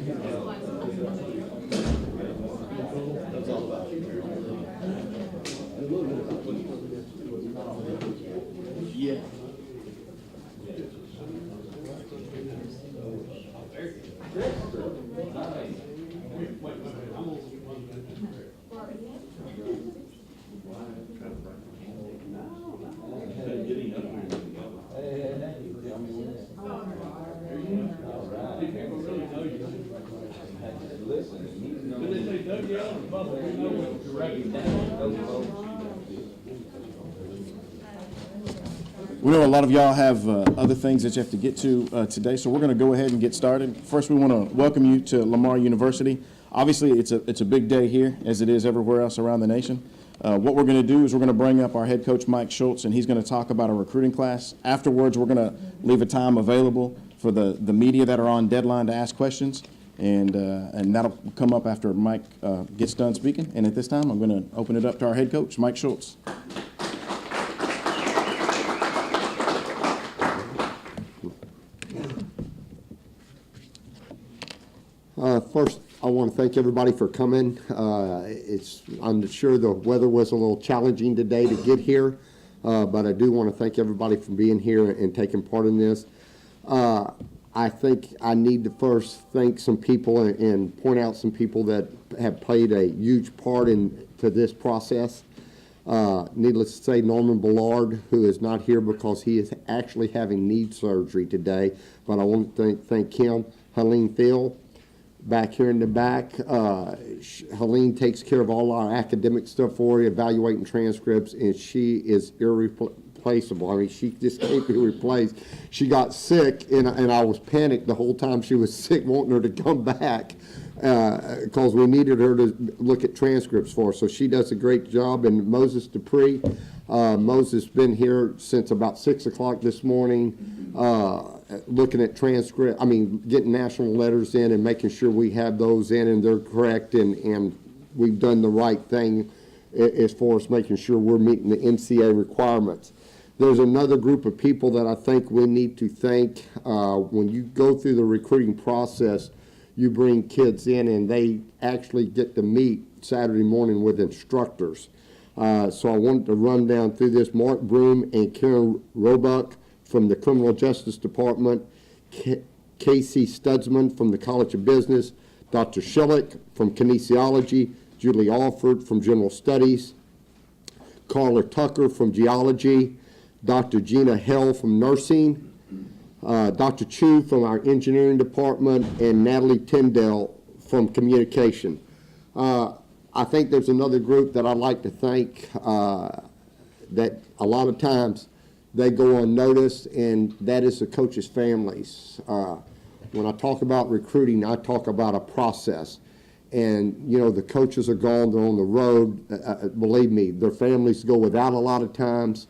Yeah. We know a lot of y'all have other things that you have to get to today, so we're going to go ahead and get started. First, we want to welcome you to Lamar University. Obviously, it's a big day here, as it is everywhere else around the nation. What we're going to do is we're going to bring up our head coach, Mike Schultz, and he's going to talk about a recruiting class. Afterwards, we're going to leave a time available for the media that are on deadline to ask questions, and that'll come up after Mike gets done speaking. And at this time, I'm going to open it up to our head coach, Mike Schultz. First, I want to thank everybody for coming. I'm sure the weather was a little challenging today to get here, but I do want to thank everybody for being here and taking part in this. I think I need to first thank some people and point out some people that have played a huge part into this process. Needless to say, Norman Ballard, who is not here because he is actually having knee surgery today, but I want to thank him. Helene Thiel, back here in the back. Helene takes care of all our academic stuff for you, evaluating transcripts, and she is irreplaceable. I mean, she just can't be replaced. She got sick, and I was panicked the whole time she was sick, wanting her to come back because we needed her to look at transcripts for us. So she does a great job. And Moses Dupree, Moses has been here since about 6 o'clock this morning. Looking at getting national letters in and making sure we have those in and they're correct and we've done the right thing as far as making sure we're meeting the NCAA requirements. There's another group of people that I think we need to thank. When you go through the recruiting process, you bring kids in and they actually get to meet Saturday morning with instructors. So I wanted to run down through this. Mark Broom and Karen Roebuck from the Criminal Justice Department, Casey Studsman from the College of Business, Dr. Schillick from Kinesiology, Julie Alford from General Studies, Carla Tucker from Geology, Dr. Gina Hell from Nursing, Dr. Chu from our Engineering Department, and Natalie Tyndale from Communication. I think there's another group that I'd like to thank that a lot of times they go unnoticed, and that is the coaches' families. When I talk about recruiting, I talk about a process. And, you know, the coaches are gone, they're on the road. Believe me, their families go without a lot of times.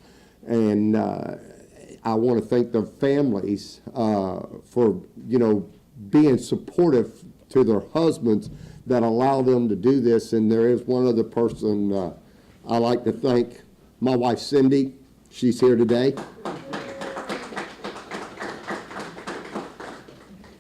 And I want to thank the families for, you know, being supportive to their husbands that allow them to do this. And there is one other person I like to thank, my wife, Cindy. She's here today.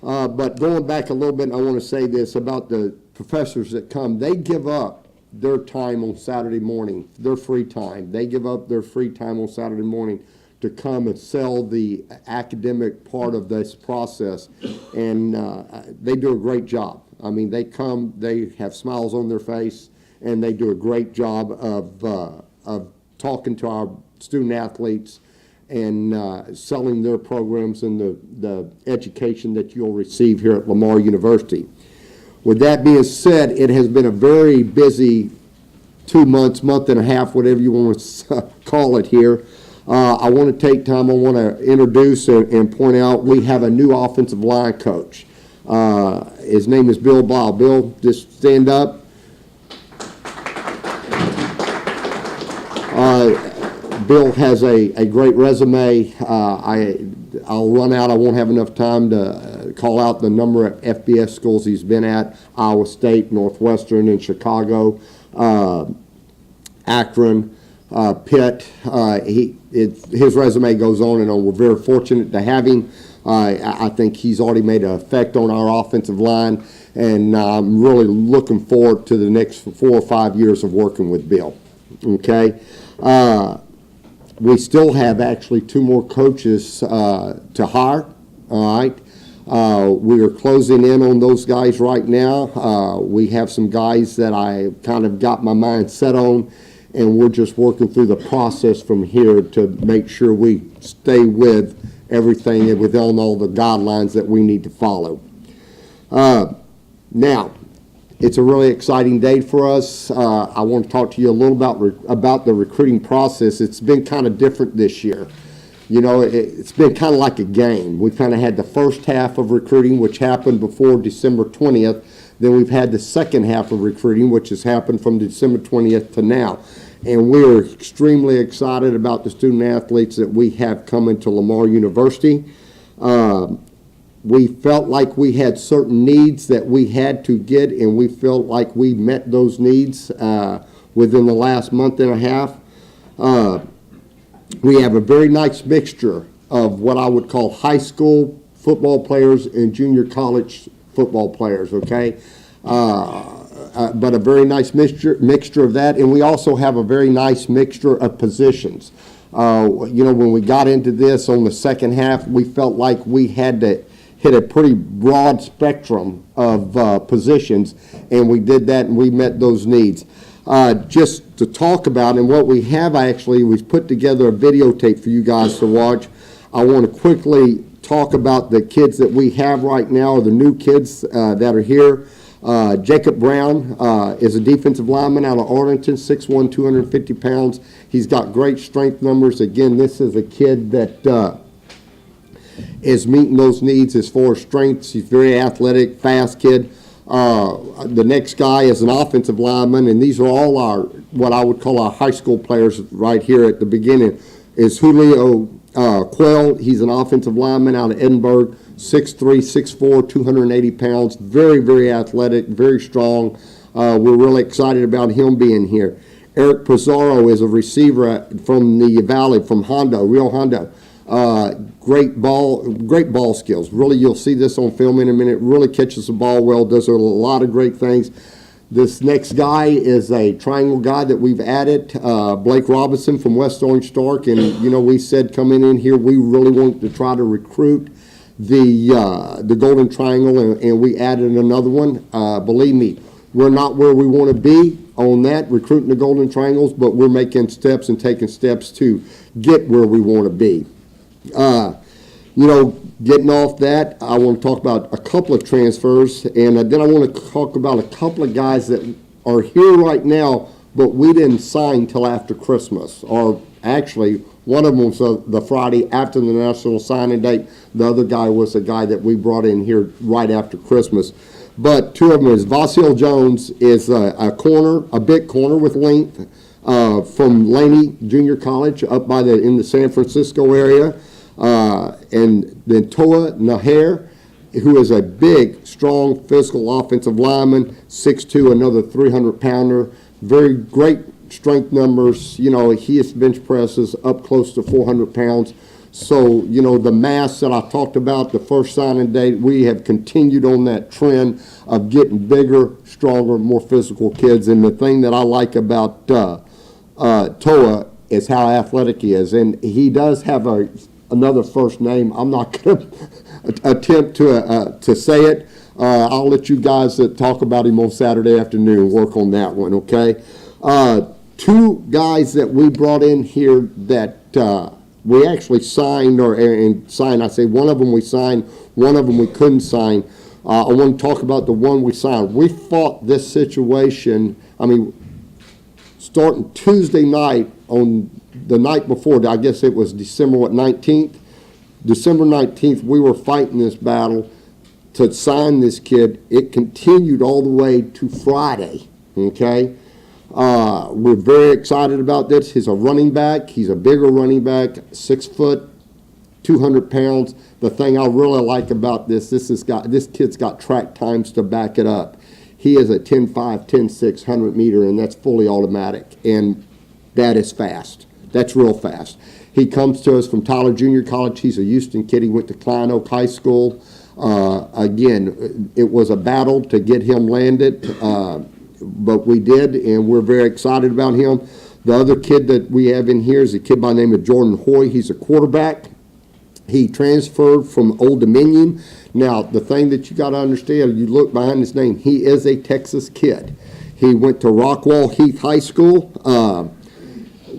But going back a little bit, I want to say this about the professors that come. They give up their time on Saturday morning, their free time. They give up their free time on Saturday morning to come and sell the academic part of this process. And they do a great job. I mean, they come, they have smiles on their face, and they do a great job of talking to our student athletes and selling their programs and the education that you'll receive here at Lamar University. With that being said, it has been a very busy 2 months, month and a half, whatever you want to call it here. I want to take time, I want to introduce and point out we have a new offensive line coach. His name is Bill Blau. Bill, just stand up. Bill has a great resume. I'll run out. I won't have enough time to call out the number of FBS schools he's been at: Iowa State, Northwestern, and Chicago, Akron, Pitt. His resume goes on and on. We're very fortunate to have him. I think he's already made an effect on our offensive line. And I'm really looking forward to the next 4 or 5 years of working with Bill. Okay? We still have actually 2 more coaches to hire. All right? We are closing in on those guys right now. We have some guys that I kind of got my mind set on, and we're just working through the process from here to make sure we stay with everything within all the guidelines that we need to follow. Now, it's a really exciting day for us. I want to talk to you a little about the recruiting process. It's been kind of different this year. You know, it's been kind of like a game. We kind of had the first half of recruiting, which happened before December 20th. Then we've had the second half of recruiting, which has happened from December 20th to now. And we're extremely excited about the student athletes that we have coming to Lamar University. We felt like we had certain needs that we had to get, and we felt like we met those needs within the last month and a half. We have a very nice mixture of what I would call high school football players and junior college football players, okay? But a very nice mixture of that, and we also have a very nice mixture of positions. You know, when we got into this on the second half, we felt like we had to hit a pretty broad spectrum of positions, and we did that, and we met those needs. Just to talk about, and what we have actually, we've put together a videotape for you guys to watch. I want to quickly talk about the kids that we have right now, the new kids that are here. Jacob Brown is a defensive lineman out of Arlington, 6'1", 250 pounds. He's got great strength numbers. Again, this is a kid that is meeting those needs as far as strengths. He's very athletic, fast kid. The next guy is an offensive lineman, and these are all our, what I would call our high school players right here at the beginning, is Julio Quell. He's an offensive lineman out of Edinburgh, 6'3", 6'4", 280 pounds, very, very athletic, very strong. We're really excited about him being here. Eric Pizarro is a receiver from the Valley, from Hondo, Rio Hondo. Great ball skills. Really, you'll see this on film in a minute. Really catches the ball well, does a lot of great things. This next guy is a triangle guy that we've added, Blake Robinson from West Orange Stark. And, you know, we said coming in here, we really wanted to try to recruit the Golden Triangle, and we added another one. Believe me, we're not where we want to be on that, recruiting the Golden Triangles, but we're making steps and taking steps to get where we want to be. You know, getting off that, I want to talk about a couple of transfers, and then I want to talk about a couple of guys that are here right now, but we didn't sign till after Christmas. Or actually, one of them was the Friday after the national signing date. The other guy was a guy that we brought in here right after Christmas. But 2 of them is Vasil Jones is a corner, a big corner with length from Laney Junior College up by in the San Francisco area. And then Toa Naher, who is a big, strong, physical offensive lineman, 6'2", another 300-pounder, very great strength numbers. You know, he has bench presses up close to 400 pounds. So, you know, the mass that I talked about the first signing date, we have continued on that trend of getting bigger, stronger, more physical kids. And the thing that I like about Toa is how athletic he is. And he does have another first name. I'm not going to attempt to say it. I'll let you guys that talk about him on Saturday afternoon work on that one, okay? 2 guys that we brought in here that we actually signed, I say one of them we signed, one of them we couldn't sign. I want to talk about the one we signed. We fought this situation, starting Tuesday night on the night before, I guess it was December 19th. December 19th, we were fighting this battle to sign this kid. It continued all the way to Friday, okay? We're very excited about this. He's a running back. He's a bigger running back, 6 foot, 200 pounds. The thing I really like about this kid's got track times to back it up. He is a 10.5, 10.6, 100 meter, and that's fully automatic, and that is fast. That's real fast. He comes to us from Tyler Junior College. He's a Houston kid. He went to Klein Oak High School. Again, it was a battle to get him landed, but we did, and we're very excited about him. The other kid that we have in here is a kid by the name of Jordan Hoy. He's a quarterback. He transferred from Old Dominion. Now, the thing that you got to understand, you look behind his name, he is a Texas kid. He went to Rockwall Heath High School.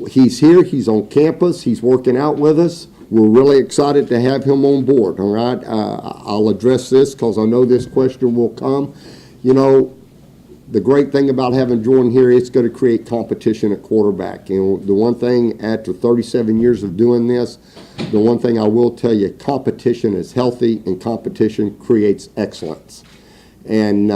He's here. He's on campus. He's working out with us. We're really excited to have him on board, all right? I'll address this because I know this question will come. You know, the great thing about having Jordan here, it's going to create competition at quarterback. And the one thing, after 37 years of doing this, the one thing I will tell you, competition is healthy and competition creates excellence. And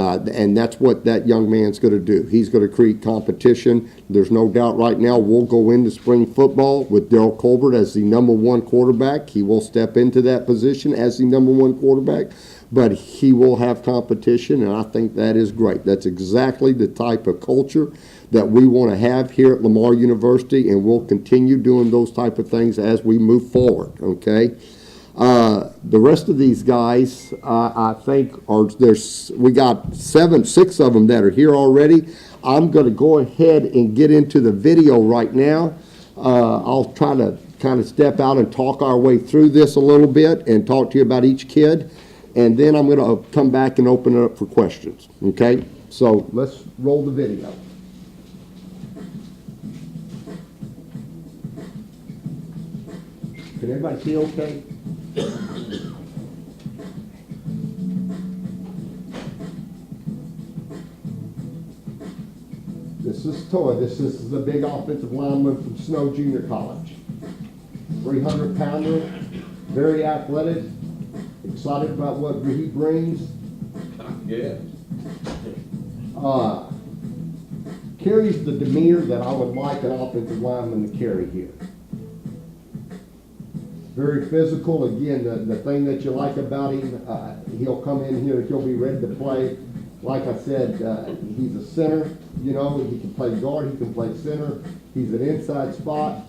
that's what that young man's going to do. He's going to create competition. There's no doubt right now we'll go into spring football with Darryl Colbert as the #1 quarterback. He will step into that position as the #1 quarterback, but he will have competition, and I think that is great. That's exactly the type of culture that we want to have here at Lamar University, and we'll continue doing those type of things as we move forward, okay? The rest of these guys, I think, we got 6 of them that are here already. I'm going to go ahead and get into the video right now. I'll try to kind of step out and talk our way through this a little bit and talk to you about each kid. And then I'm going to come back and open it up for questions, okay? So let's roll the video. Can everybody see okay? This is Toy. This is the big offensive lineman from Snow Junior College. 300-pounder, very athletic, excited about what he brings. Yeah. Carries the demeanor that I would like an offensive lineman to carry here. Very physical. Again, the thing that you like about him, he'll come in here, he'll be ready to play. Like I said, he's a center. You know, he can play guard, he can play center. He's an inside spot.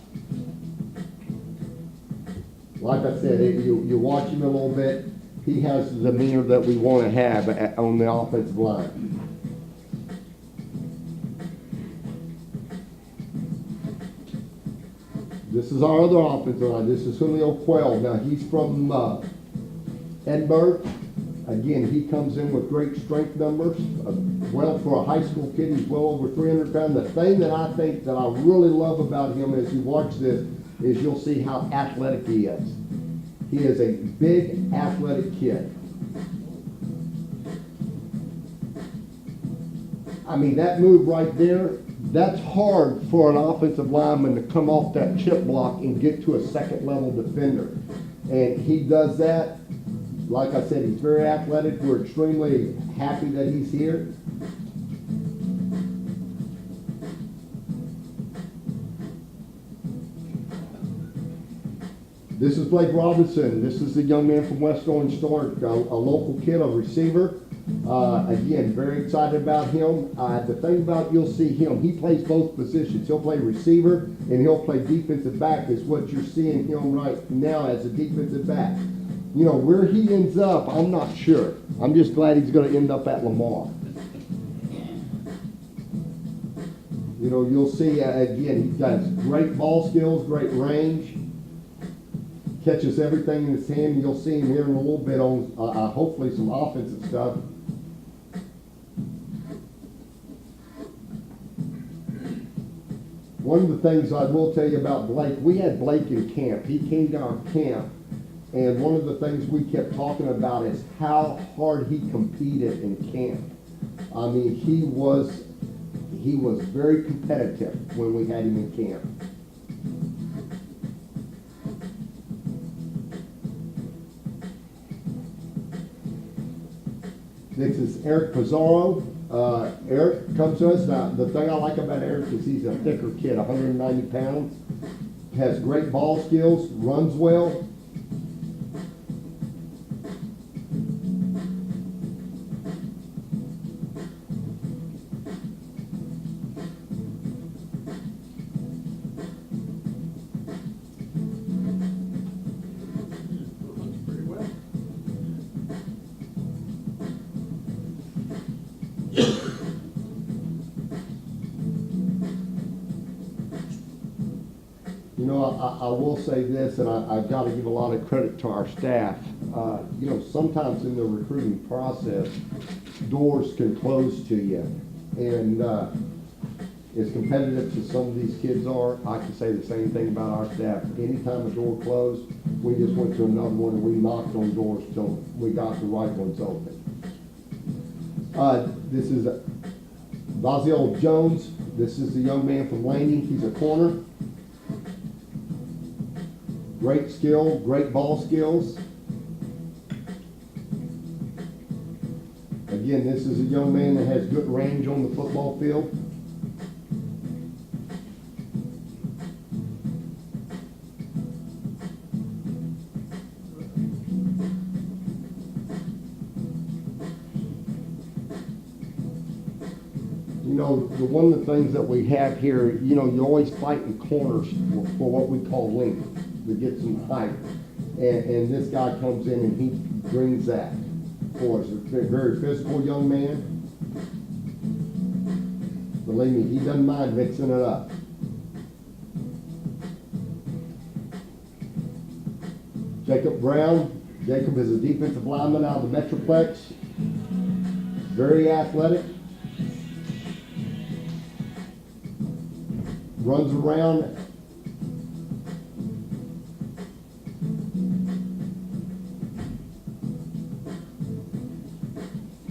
Like I said, you watch him a little bit, he has the demeanor that we want to have on the offensive line. This is our other offensive line. This is Julio Quell. Now, he's from Edinburgh. Again, he comes in with great strength numbers. Well, for a high school kid, he's well over 300 pounds. The thing that I think that I really love about him as you watch this is you'll see how athletic he is. He is a big, athletic kid. I mean, that move right there, that's hard for an offensive lineman to come off that chip block and get to a second-level defender. And he does that. Like I said, he's very athletic. We're extremely happy that he's here. This is Blake Robinson. This is the young man from West Orange Stark, a local kid, a receiver. Again, very excited about him. The thing about you'll see him, he plays both positions. He'll play receiver and he'll play defensive back is what you're seeing him right now as a defensive back. You know, where he ends up, I'm not sure. I'm just glad he's going to end up at Lamar. You know, you'll see, again, he's got great ball skills, great range. Catches everything in his hand. You'll see him here in a little bit on hopefully some offensive stuff. One of the things I will tell you about Blake, we had Blake in camp. He came to our camp, and one of the things we kept talking about is how hard he competed in camp. I mean, he was very competitive when we had him in camp. This is Eric Pizarro. Eric comes to us. Now, the thing I like about Eric is he's a thicker kid, 190 pounds, has great ball skills, runs well. I will say this, and I've got to give a lot of credit to our staff. Sometimes in the recruiting process, doors can close to you. And as competitive as some of these kids are, I can say the same thing about our staff. Anytime a door closed, we just went to another one and we knocked on doors till we got the right ones open. This is Basil Jones. This is the young man from Landing. He's a corner. Great skill, great ball skills. Again, this is a young man that has good range on the football field. One of the things that we have here, you always fight in corners for what we call length, to get some height. And this guy comes in and he brings that for us. A very physical young man. Believe me, he doesn't mind mixing it up. Jacob Brown. Jacob is a defensive lineman out of the Metroplex. Very athletic. Runs around.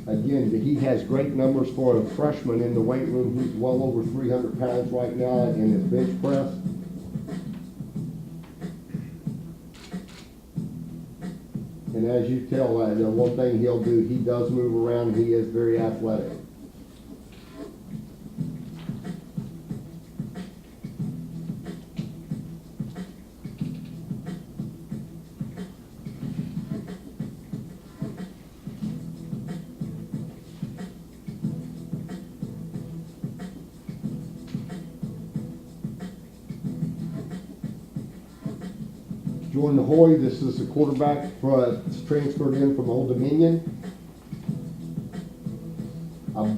Again, he has great numbers for a freshman in the weight room. He's well over 300 pounds right now in his bench press. And as you tell, the one thing he'll do, he does move around. He is very athletic. Jordan Hoy, this is a quarterback transferred in from Old Dominion. I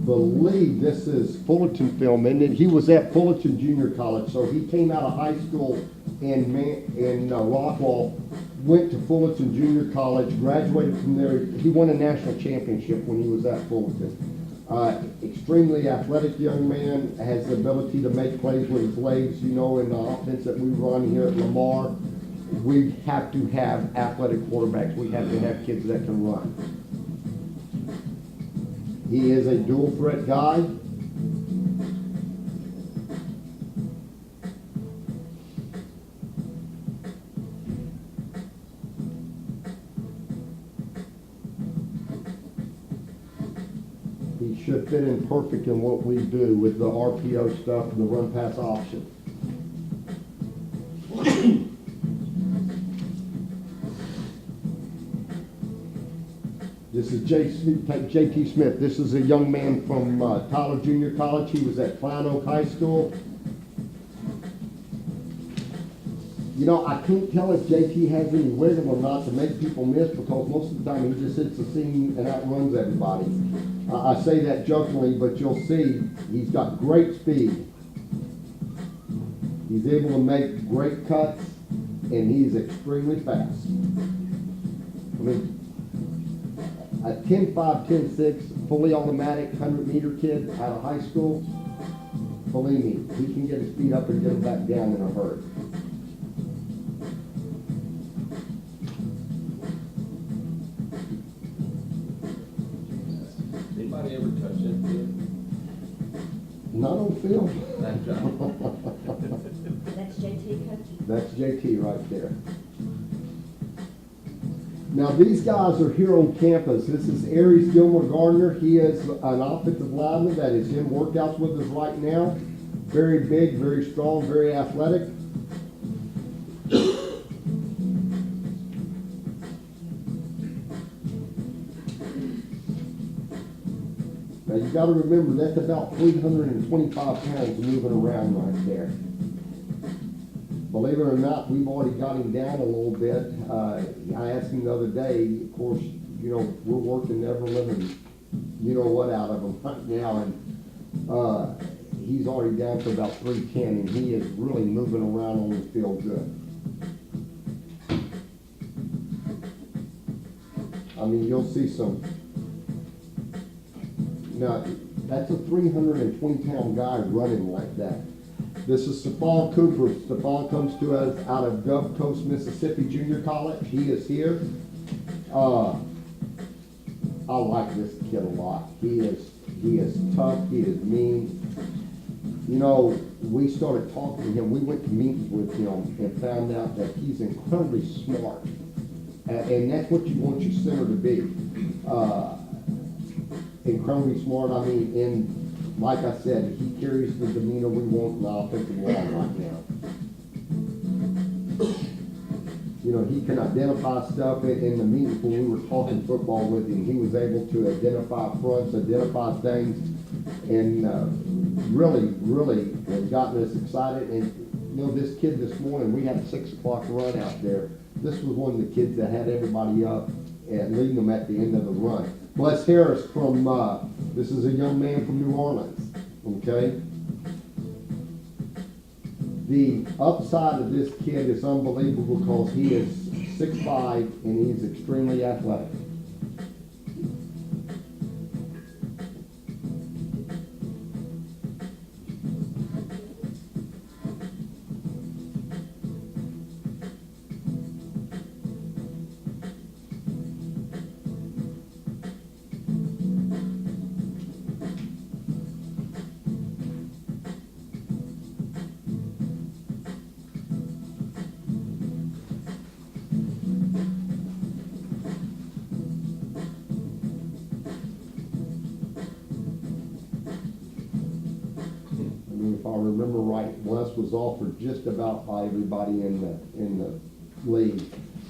believe this is Fullerton film, and he was at Fullerton Junior College, so he came out of high school in Rockwall, went to Fullerton Junior College, graduated from there. He won a national championship when he was at Fullerton. Extremely athletic young man, has the ability to make plays with his legs. In the offense that we run here at Lamar, we have to have athletic quarterbacks. We have to have kids that can run. He is a dual threat guy. He should fit in perfect in what we do with the RPO stuff and the run pass option. This is J.T. Smith. This is a young man from Tyler Junior College. He was at Klein Oak High School. I can't tell if J.T. has any wiggle or not to make people miss, because most of the time he just hits the seam and outruns everybody. I say that jokingly, but you'll see he's got great speed. He's able to make great cuts, and he's extremely fast. A 10.5, 10.6, fully automatic 100-meter kid out of high school, believe me, he can get his feet up and get him back down in a hurry. Anybody ever touch that kid? Not on film. That job. That's JT coaching. That's JT right there. Now these guys are here on campus. This is Aries Gilmore Gardner. He is an offensive lineman that is in workouts with us right now. Very big, very strong, very athletic. Now you got to remember that's about 325 pounds moving around right there. Believe it or not, we've already got him down a little bit. I asked him the other day, of course, we're working every living, out of him right now. And he's already down to about 310, and he is really moving around on the field good. I mean, you'll see some. Now, that's a 320-pound guy running like that. This is Stephon Cooper. Stephon comes to us out of Gulf Coast, Mississippi Junior College. He is here. I like this kid a lot. He is tough. He is mean. You know, we started talking to him. We went to meetings with him and found out that he's incredibly smart. And that's what you want your center to be. Incredibly smart. I mean, and like I said, he carries the demeanor we want in the offensive line right now. You know, he can identify stuff in the meetings when we were talking football with him. He was able to identify fronts, identify things, and really has gotten us excited. And, you know, this kid this morning, we had a 6 o'clock run out there. This was one of the kids that had everybody up and leading them at the end of the run. Bless Harris from, this is a young man from New Orleans, okay? The upside of this kid is unbelievable because he is 6'5" and he's extremely athletic. If I remember right, Wes was offered just about by everybody in the league.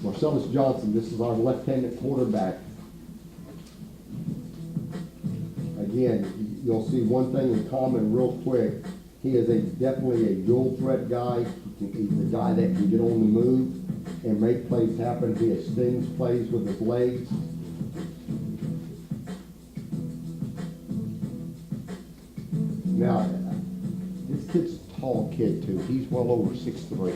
Marcellus Johnson, this is our left-handed quarterback. Again, you'll see one thing in common real quick. He is definitely a dual threat guy. He's a guy that can get on the move and make plays happen. He extends plays with his legs. Now, this kid's a tall kid too. He's well over 6'3".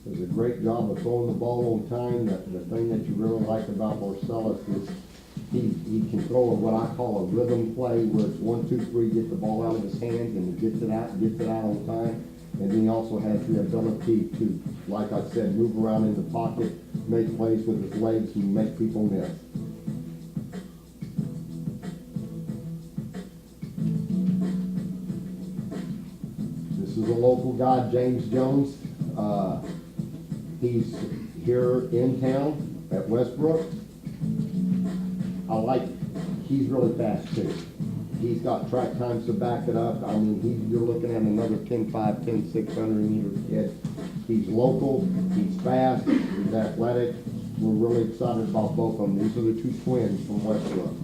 Does a great job of throwing the ball on time. The thing that you really like about Marcellus is he can throw what I call a rhythm play, where it's 1, 2, 3, get the ball out of his hands and he gets it out on time. And then he also has the ability to, like I said, move around in the pocket, make plays with his legs and make people miss. This is a local guy, James Jones. He's here in town at Westbrook. He's really fast too. He's got track times to back it up. I mean, you're looking at another 10.5, 10.600 meter kid. He's local, he's fast, he's athletic. We're really excited about both of them. These are the two twins from Westbrook.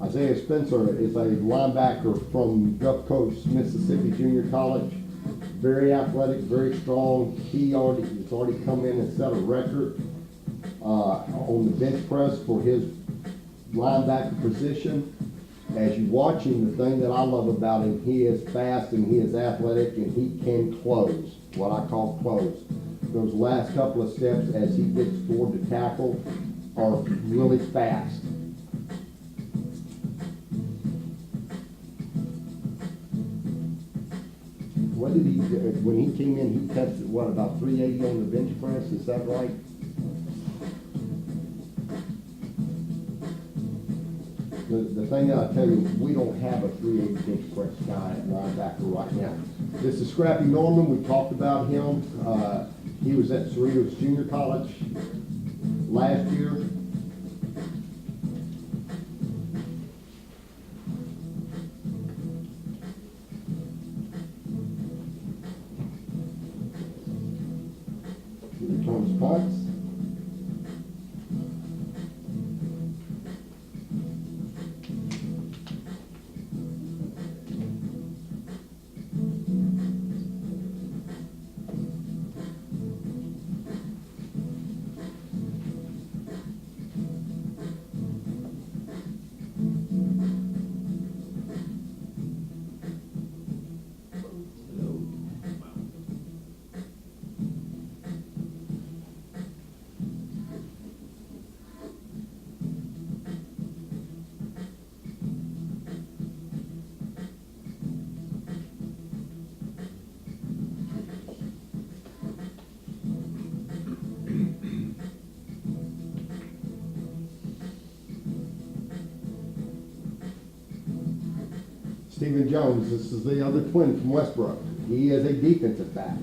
Isaiah Spencer is a linebacker from Gulf Coast, Mississippi Junior College. Very athletic, very strong. He's already come in and set a record on the bench press for his linebacker position. As you watch him, the thing that I love about him, he is fast and he is athletic and he can close, what I call close. Those last couple of steps as he gets toward the tackle are really fast. What did he do? When he came in, he tested, what, about 380 on the bench press? Is that right? The thing that I tell you, we don't have a 3/8 bench press guy at linebacker right now. This is Scrappy Norman. We talked about him. He was at Cerritos Junior College last year. He returns punts. Stephen Jones, this is the other twin from Westbrook. He is a defensive back.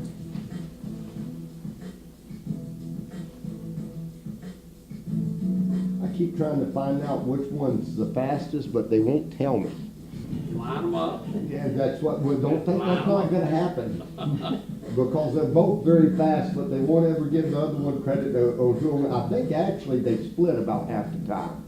I keep trying to find out which one's the fastest, but they won't tell me. Line them up. Yeah, that's what, well, don't think that's not gonna happen. Because they're both very fast, but they won't ever give the other one credit or do them. I think actually they split about half the time.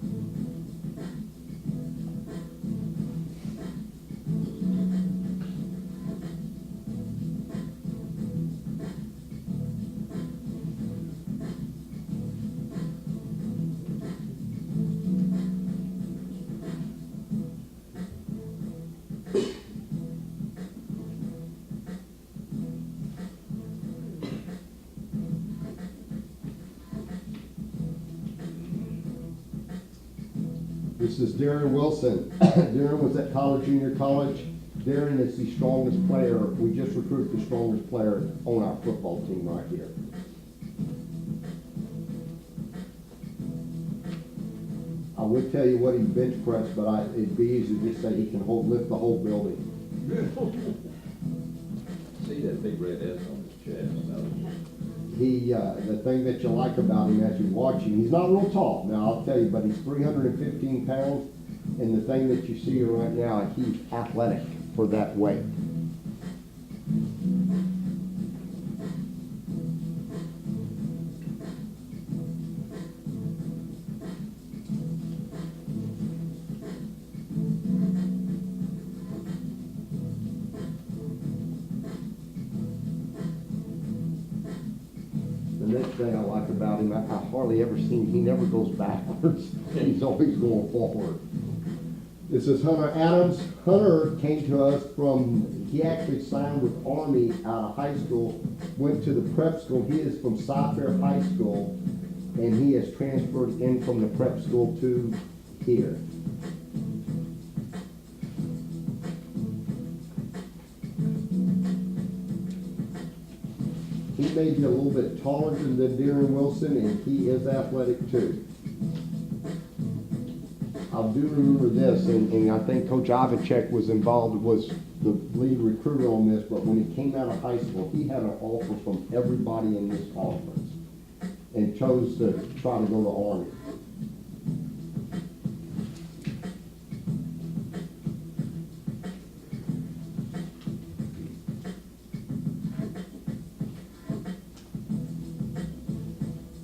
This is Darren Wilson. Darren was at Junior College. Darren is the strongest player. We just recruited the strongest player on our football team right here. I would tell you what he bench pressed, but it'd be easy to just say he can lift the whole building. See that big red S on his chest? The thing that you like about him as you watch him, he's not real tall, now I'll tell you, but he's 315 pounds, and the thing that you see right now, he's athletic for that weight. The next thing I like about him, I hardly ever seen, he never goes backwards. He's always going forward. This is Hunter Adams. Hunter came to us he actually signed with Army out of high school, went to the prep school. He is from Cy-Fair High School, and he has transferred in from the prep school to here. He may be a little bit taller than Darren Wilson, and he is athletic too. I do remember this, and I think Coach Ivanchek was the lead recruiter on this, but when he came out of high school, he had an offer from everybody in this conference and chose to try to go to Army.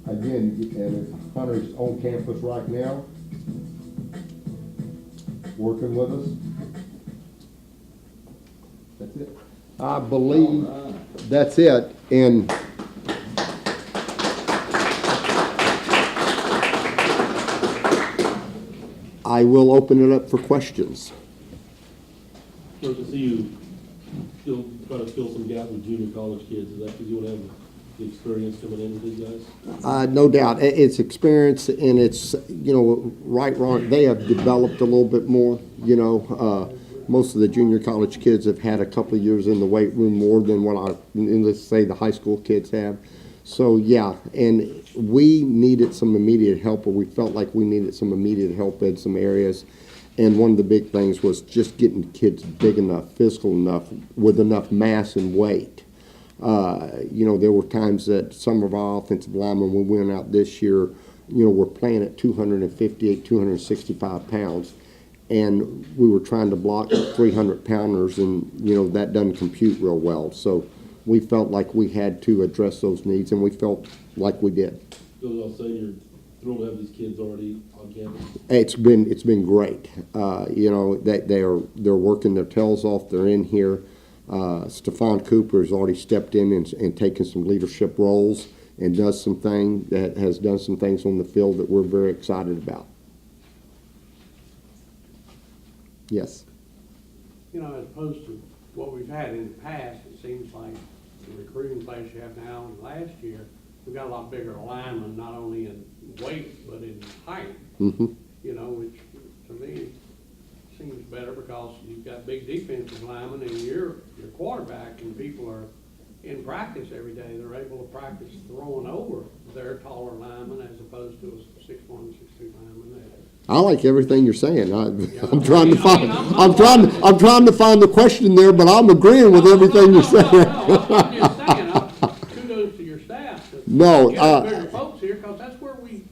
Again, and Hunter's on campus right now, working with us. That's it. I believe that's it. And I will open it up for questions. So to see you still try to fill some gap with junior college kids, is that because you want to have the experience coming in with these guys? No doubt. It's experience, and it's, right, wrong. They have developed a little bit more, most of the junior college kids have had a couple of years in the weight room more than let's say the high school kids have. So, yeah, and we needed some immediate help, or we felt like we needed some immediate help in some areas. And one of the big things was just getting the kids big enough, physical enough, with enough mass and weight. There were times that some of our offensive linemen, when we went out this year, were playing at 258, 265 pounds. And we were trying to block 300-pounders, and, that doesn't compute real well. So we felt like we had to address those needs, and we felt like we did. So I was saying you're thrilled to have these kids already on campus? It's been great. They're working their tails off. They're in here. Stephon Cooper has already stepped in and taken some leadership roles and has done some things on the field that we're very excited about. Yes. As opposed to what we've had in the past, it seems like the recruiting class you have now and last year, we've got a lot bigger linemen, not only in weight, but in height. Mm-hmm. Which to me seems better because you've got big defensive linemen and you're your quarterback, and people are in practice every day. They're able to practice throwing over their taller linemen as opposed to a 6'1", 6'2" lineman. I like everything you're saying. I'm trying to find. I'm trying to find the question there, but I'm agreeing with everything you're saying. No, I'm just saying. Kudos to your staff. No, get bigger folks here, because that's where we.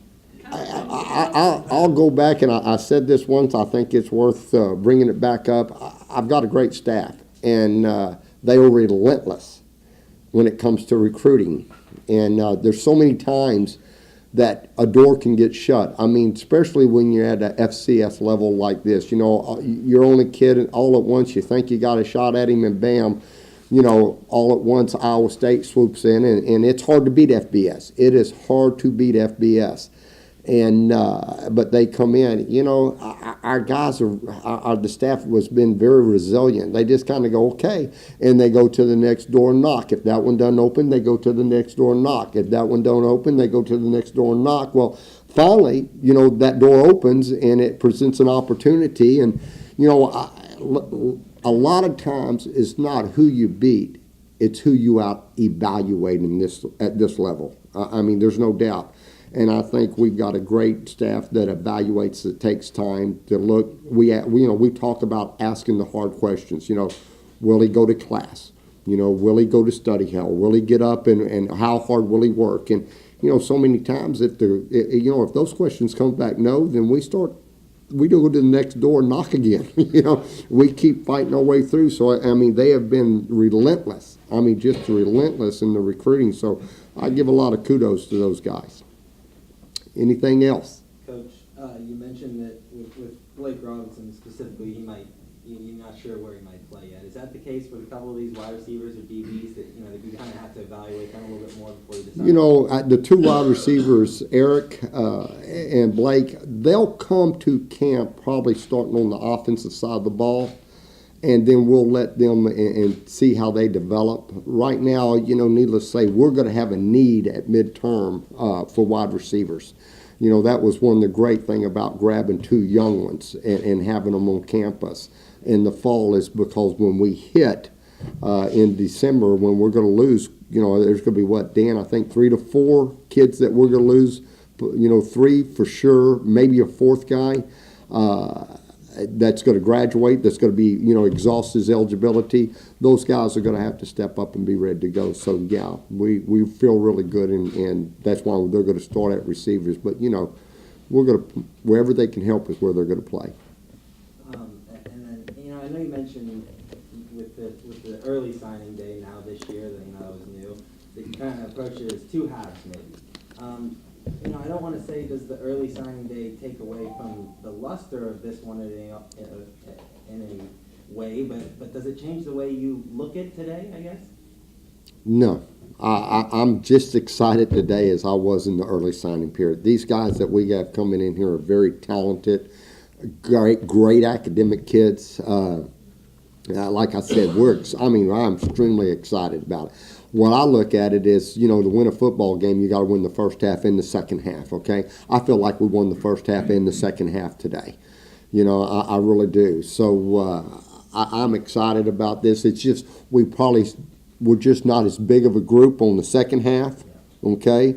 I'll go back, and I said this once. I think it's worth bringing it back up. I've got a great staff, and they are relentless when it comes to recruiting. And there's so many times that a door can get shut. I mean, especially when you're at a FCS level like this. You're only kid, and all at once you think you got a shot at him, and bam, all at once Iowa State swoops in, and it's hard to beat FBS. It is hard to beat FBS. And but they come in. Our guys the staff has been very resilient. They just kind of go, okay, and they go to the next door and knock. If that one doesn't open, they go to the next door and knock. If that one don't open, they go to the next door and knock. Well, finally, that door opens and it presents an opportunity. And a lot of times it's not who you beat, it's who you out evaluate at this level. I mean, there's no doubt. And I think we've got a great staff that evaluates, that takes time to look. We talk about asking the hard questions. Will he go to class? Will he go to study hall? Will he get up, and how hard will he work? And so many times if those questions come back no, then we go to the next door and knock again. We keep fighting our way through. So I mean, they have been relentless. I mean, just relentless in the recruiting. So I give a lot of kudos to those guys. Anything else? Coach, you mentioned that with Blake Robinson specifically, you're not sure where he might play yet. Is that the case with a couple of these wide receivers or DBs that you kind of have to evaluate them a little bit more before you decide? The two wide receivers, Eric and Blake, they'll come to camp probably starting on the offensive side of the ball, and then we'll let them and see how they develop. Right now, needless to say, we're going to have a need at midterm for wide receivers. That was one of the great things about grabbing two young ones and having them on campus in the fall, is because when we hit in December, when we're going to lose, there's going to be, Dan, I think 3 to 4 kids that we're going to lose, 3 for sure, maybe a fourth guy. That's going to graduate, that's going to be, exhaust his eligibility. Those guys are going to have to step up and be ready to go. So, yeah, we feel really good, and that's why they're going to start at receivers. But, we're going to, wherever they can help is where they're going to play. And then, I know you mentioned with the early signing day now this year, that was new, that you kind of approach it as 2 halves maybe. I don't want to say does the early signing day take away from the luster of this one in a way, but does it change the way you look at today, I guess? No. I'm just excited today as I was in the early signing period. These guys that we have coming in here are very talented, great academic kids. Like I said, I'm extremely excited about it. What I look at it is, to win a football game, you got to win the first half and the second half, okay? I feel like we won the first half and the second half today. I really do. So I'm excited about this. It's just we're just not as big of a group on the second half, okay?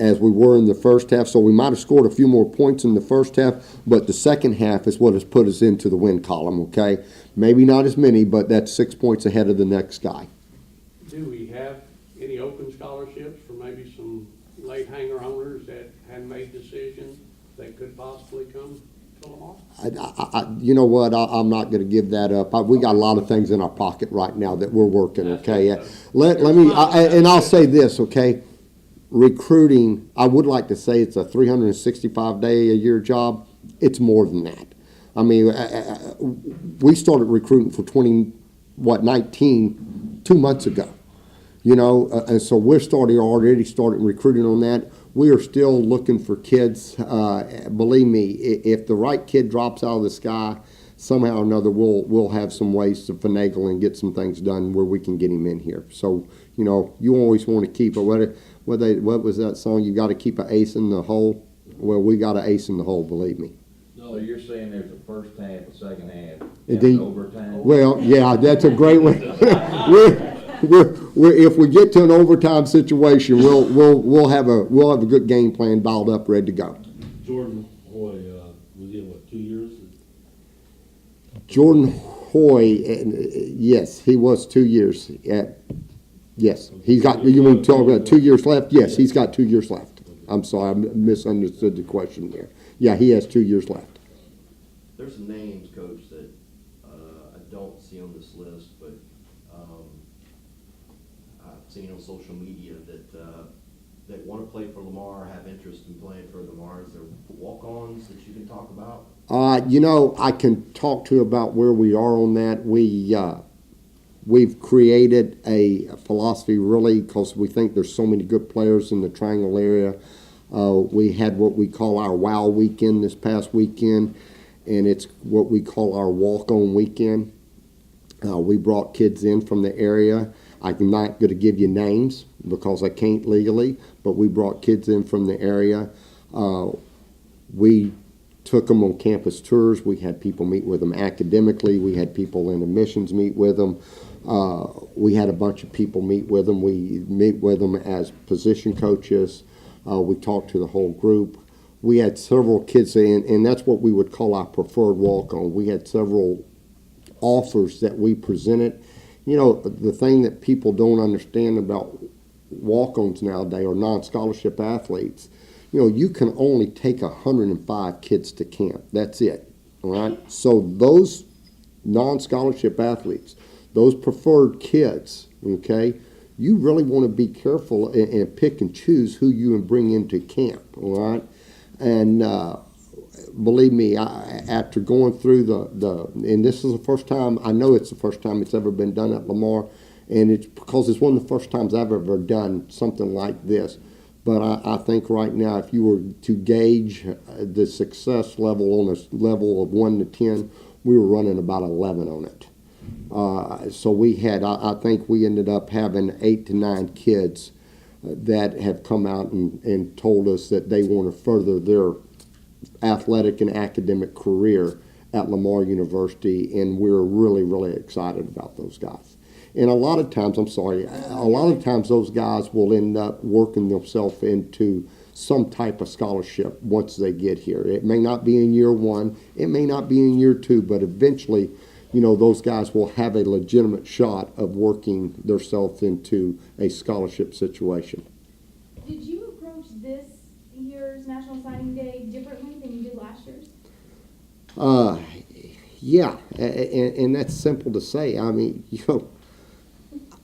as we were in the first half. So we might have scored a few more points in the first half, but the second half is what has put us into the win column, okay? Maybe not as many, but that's 6 points ahead of the next guy. Do we have any open scholarships for maybe some late hanger owners that hadn't made decisions that could possibly come to Lamar? You know what? I'm not going to give that up. We got a lot of things in our pocket right now that we're working. Okay, let me. And I'll say this. Okay, recruiting. I would like to say it's a 365-day-a-year job. It's more than that. I mean, we started recruiting for 19 2 months ago. You know, and so we're already starting recruiting on that. We are still looking for kids. Believe me, if the right kid drops out of the sky, somehow or another, we'll have some ways to finagle and get some things done where we can get him in here. So, you know, you always want to keep what was that song? You got to keep an ace in the hole. Well, we got an ace in the hole. Believe me. So you're saying there's a first half, a second half, Indeed. and overtime? Well, yeah, that's a great way. If we get to an overtime situation, we'll have a good game plan dialed up, ready to go. Jordan Hoy was in, what, 2 years? Jordan Hoy, yes, he was 2 years. Yes, he's got. You want to talk about 2 years left? Yes, he's got 2 years left. I'm sorry, I misunderstood the question there. Yeah, he has 2 years left. There's some names, Coach, that I don't see on this list, but I've seen on social media that want to play for Lamar, have interest in playing for Lamar. Is there walk-ons that you can talk about? You know, I can talk to you about where we are on that. We've created a philosophy, really, because we think there's so many good players in the Triangle area. We had what we call our WOW weekend this past weekend, and it's what we call our walk-on weekend. We brought kids in from the area. I'm not going to give you names because I can't legally, but we brought kids in from the area. We took them on campus tours. We had people meet with them academically. We had people in admissions meet with them. We had a bunch of people meet with them. We meet with them as position coaches. We talked to the whole group. We had several kids, and that's what we would call our preferred walk-on. We had several offers that we presented. You know, the thing that people don't understand about walk-ons nowadays or non-scholarship athletes, you know, you can only take 105 kids to camp. That's it, all right? So those non-scholarship athletes, those preferred kids, okay, you really want to be careful and pick and choose who you bring into camp, all right? And believe me, after going through and this is the first time, I know it's the first time it's ever been done at Lamar, and it's because it's one of the first times I've ever done something like this. But I think right now, if you were to gauge the success level on a level of 1 to 10, we were running about 11 on it. So we had, I think we ended up having 8 to 9 kids that have come out and told us that they want to further their athletic and academic career at Lamar University, and we're really, really excited about those guys. And a lot of times those guys will end up working themselves into some type of scholarship once they get here. It may not be in year 1, it may not be in year 2, but eventually, you know, those guys will have a legitimate shot of working themselves into a scholarship situation. Did you approach this year's National Signing Day differently than you did last year's? Yeah, and that's simple to say. I mean, you know,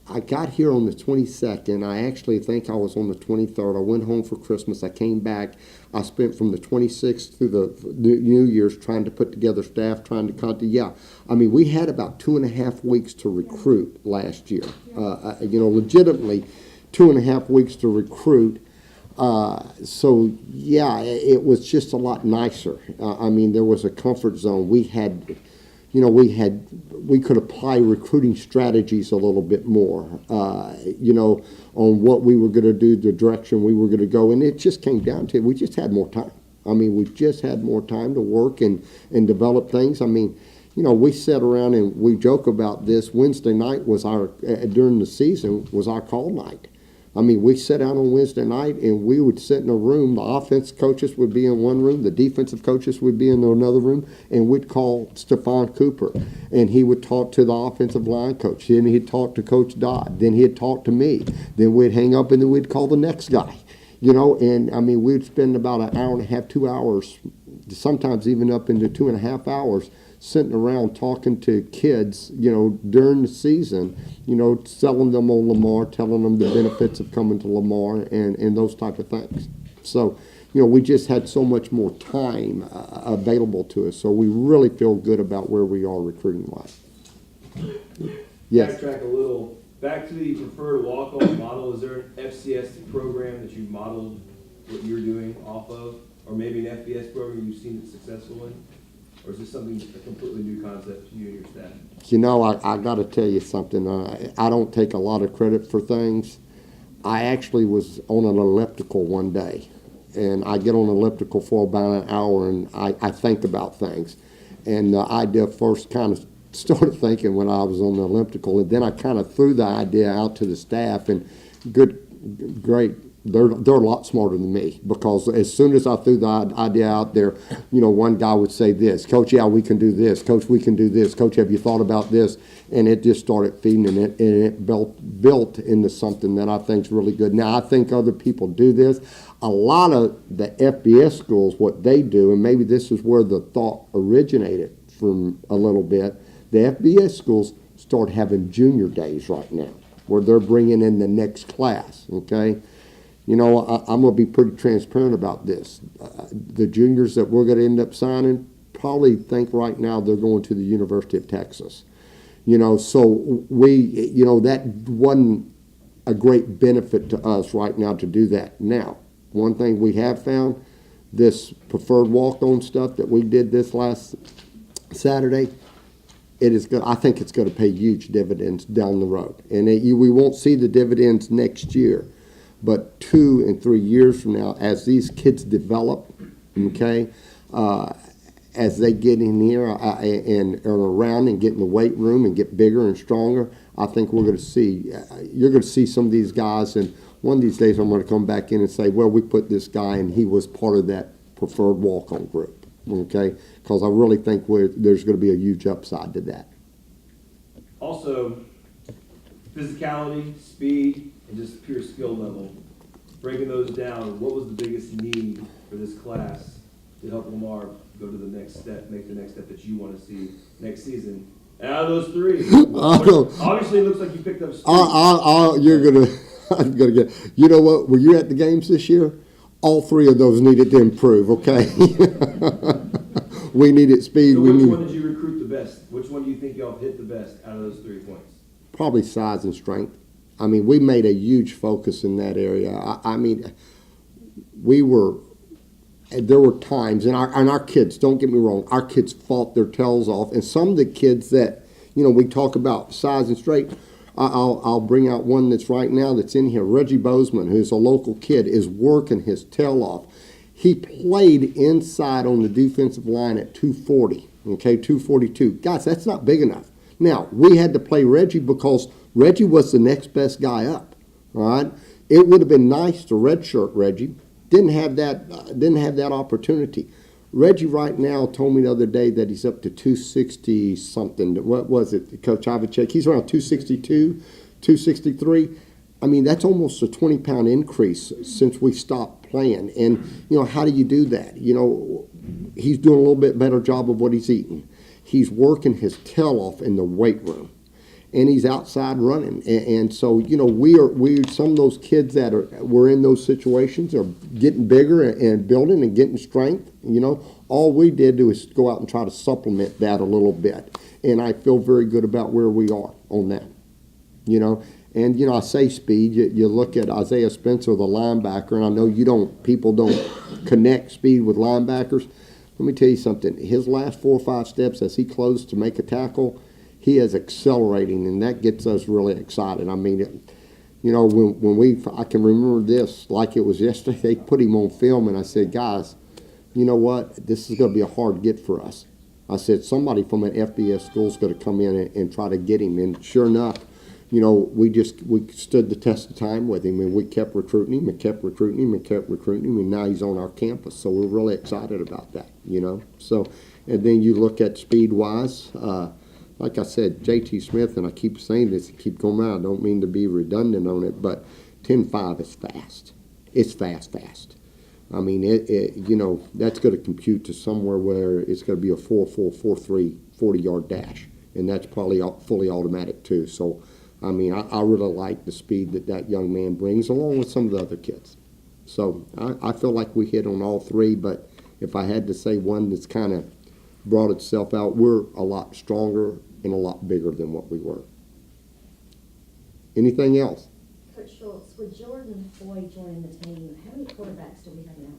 I got here on the 22nd. I actually think I was on the 23rd. I went home for Christmas. I came back. I spent from the 26th through the New Year's trying to put together staff, trying to contact. Yeah, I mean, we had about 2.5 weeks to recruit last year. You know, legitimately 2.5 weeks to recruit. So, yeah, it was just a lot nicer. I mean, there was a comfort zone. We had, you know, we could apply recruiting strategies a little bit more, you know, on what we were going to do, the direction we were going to go. And it just came down to, we just had more time. I mean, we just had more time to work and develop things. I mean, you know, we sat around and we joke about this. Wednesday night was during the season, was our call night. I mean, we sat down on Wednesday night and we would sit in a room. The offense coaches would be in one room, the defensive coaches would be in another room, and we'd call Stephon Cooper, and he would talk to the offensive line coach. Then he'd talk to Coach Dodd. Then he'd talk to me. Then we'd hang up and then we'd call the next guy. You know, and I mean, we'd spend about an hour and a half, 2 hours, sometimes even up into 2.5 hours, sitting around talking to kids, you know, during the season, you know, selling them on Lamar, telling them the benefits of coming to Lamar and those type of things. So, you know, we just had so much more time available to us. So we really feel good about where we are recruiting-wise. Yes. Backtrack a little. Back to the preferred walk-on model. Is there an FCS program that you modeled what you're doing off of? Or maybe an FBS program you've seen it successful in? Or is this something, a completely new concept to you and your staff? You know, I got to tell you something. I don't take a lot of credit for things. I actually was on an elliptical one day, and I get on an elliptical for about an hour, and I think about things. And the idea first kind of started thinking when I was on the elliptical, and then I kind of threw the idea out to the staff, and great. They're a lot smarter than me, because as soon as I threw the idea out there, you know, one guy would say this, Coach, yeah, we can do this. Coach, we can do this. Coach, have you thought about this? And it just started feeding, and it built into something that I think is really good. Now, I think other people do this. A lot of the FBS schools, what they do, and maybe this is where the thought originated from a little bit, the FBS schools start having junior days right now, where they're bringing in the next class, okay? You know, I'm going to be pretty transparent about this. The juniors that we're going to end up signing probably think right now they're going to the University of Texas. You know, so that wasn't a great benefit to us right now to do that. Now, one thing we have found, this preferred walk-on stuff that we did this last Saturday, it is good. I think it's going to pay huge dividends down the road. And we won't see the dividends next year. But 2 and 3 years from now, as these kids develop, okay, as they get in here and are around and get in the weight room and get bigger and stronger, I think we're going to see, you're going to see some of these guys, and one of these days I'm going to come back in and say, well, we put this guy and he was part of that preferred walk-on group, okay, because I really think there's going to be a huge upside to that. Also, physicality, speed, and just pure skill level. Breaking those down, what was the biggest need for this class to help Lamar go to the next step, make the next step that you want to see next season? And out of those three, obviously it looks like you picked up speed. You're gonna, I'm gonna get. You know what? Were you at the games this year? All 3 of those needed to improve. Okay. We needed speed. So which one did you recruit the best? Which one do you think y'all hit the best out of those 3 points? Probably size and strength. I mean, we made a huge focus in that area. I mean, there were times, and our kids, don't get me wrong, our kids fought their tails off. And some of the kids that, you know, we talk about size and strength, I'll bring out one that's right now that's in here. Reggie Bozeman, who's a local kid, is working his tail off. He played inside on the defensive line at 240, okay, 242. Guys, that's not big enough. Now, we had to play Reggie because Reggie was the next best guy up, all right? It would have been nice to redshirt Reggie. Didn't have that opportunity. Reggie right now told me the other day that he's up to 260 something. What was it, Coach Ivacek? He's around 262, 263. I mean, that's almost a 20-pound increase since we stopped playing. And, you know, how do you do that? You know, he's doing a little bit better job of what he's eating. He's working his tail off in the weight room. And he's outside running, and so you know we some of those kids that were in those situations are getting bigger and building and getting strength. You know, all we did was go out and try to supplement that a little bit, and I feel very good about where we are on that. You know, and you know I say speed. You look at Isaiah Spencer, the linebacker, and I know people don't connect speed with linebackers. Let me tell you something. His last 4 or 5 steps as he closed to make a tackle, he is accelerating, and that gets us really excited. I mean, you know, I can remember this like it was yesterday. They put him on film, and I said, guys, you know what? This is going to be a hard get for us. I said, somebody from an FBS school is going to come in and try to get him. And sure enough, you know, we stood the test of time with him, and we kept recruiting him and kept recruiting him and kept recruiting him, and now he's on our campus. So we're really excited about that, you know. So, and then you look at speed-wise, like I said, J.T. Smith, and I keep saying this, keep going out, I don't mean to be redundant on it, but 10.5 is fast. It's fast. I mean, you know, that's going to compute to somewhere where it's going to be a 4.4, 4.3, 40-yard dash, and that's probably fully automatic too. So, I mean, I really like the speed that young man brings, along with some of the other kids. So, I feel like we hit on all three, but if I had to say one that's kind of brought itself out, we're a lot stronger and a lot bigger than what we were. Anything else? Coach Schultz, with Jordan Foy joining the team, how many quarterbacks do we have now?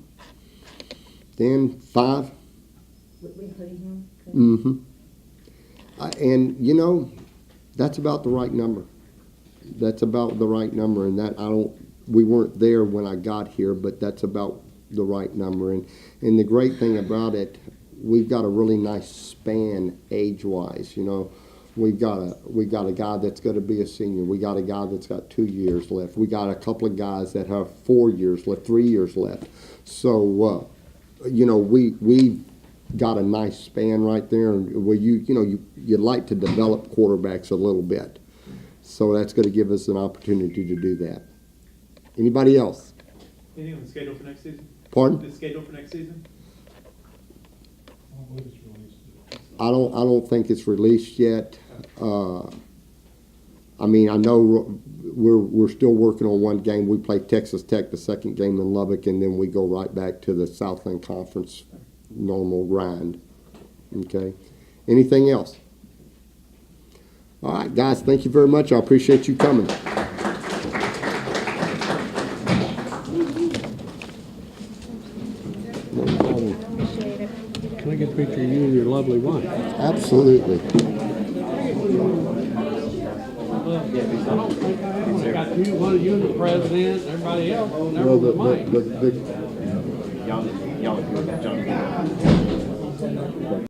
Dan, 5? Including him? Mm-hmm. And, you know, that's about the right number. That's about the right number, and we weren't there when I got here, but that's about the right number. And the great thing about it, we've got a really nice span age-wise, you know. We've got a guy that's going to be a senior. We got a guy that's got 2 years left. We got a couple of guys that have 4 years left, 3 years left. So, you know, we got a nice span right there. Where you'd like to develop quarterbacks a little bit. So that's going to give us an opportunity to do that. Anybody else? Anything on the schedule for next season? Pardon? The schedule for next season? I don't think it's released yet. I mean, I know we're still working on one game. We play Texas Tech the second game in Lubbock, and then we go right back to the Southland Conference normal grind. Okay. Anything else? All right, guys. Thank you very much. I appreciate you coming. Can I get a picture of you and your lovely wife? Absolutely. I got one of you and the president, everybody else, never Well, with Mike. Y'all, Johnny.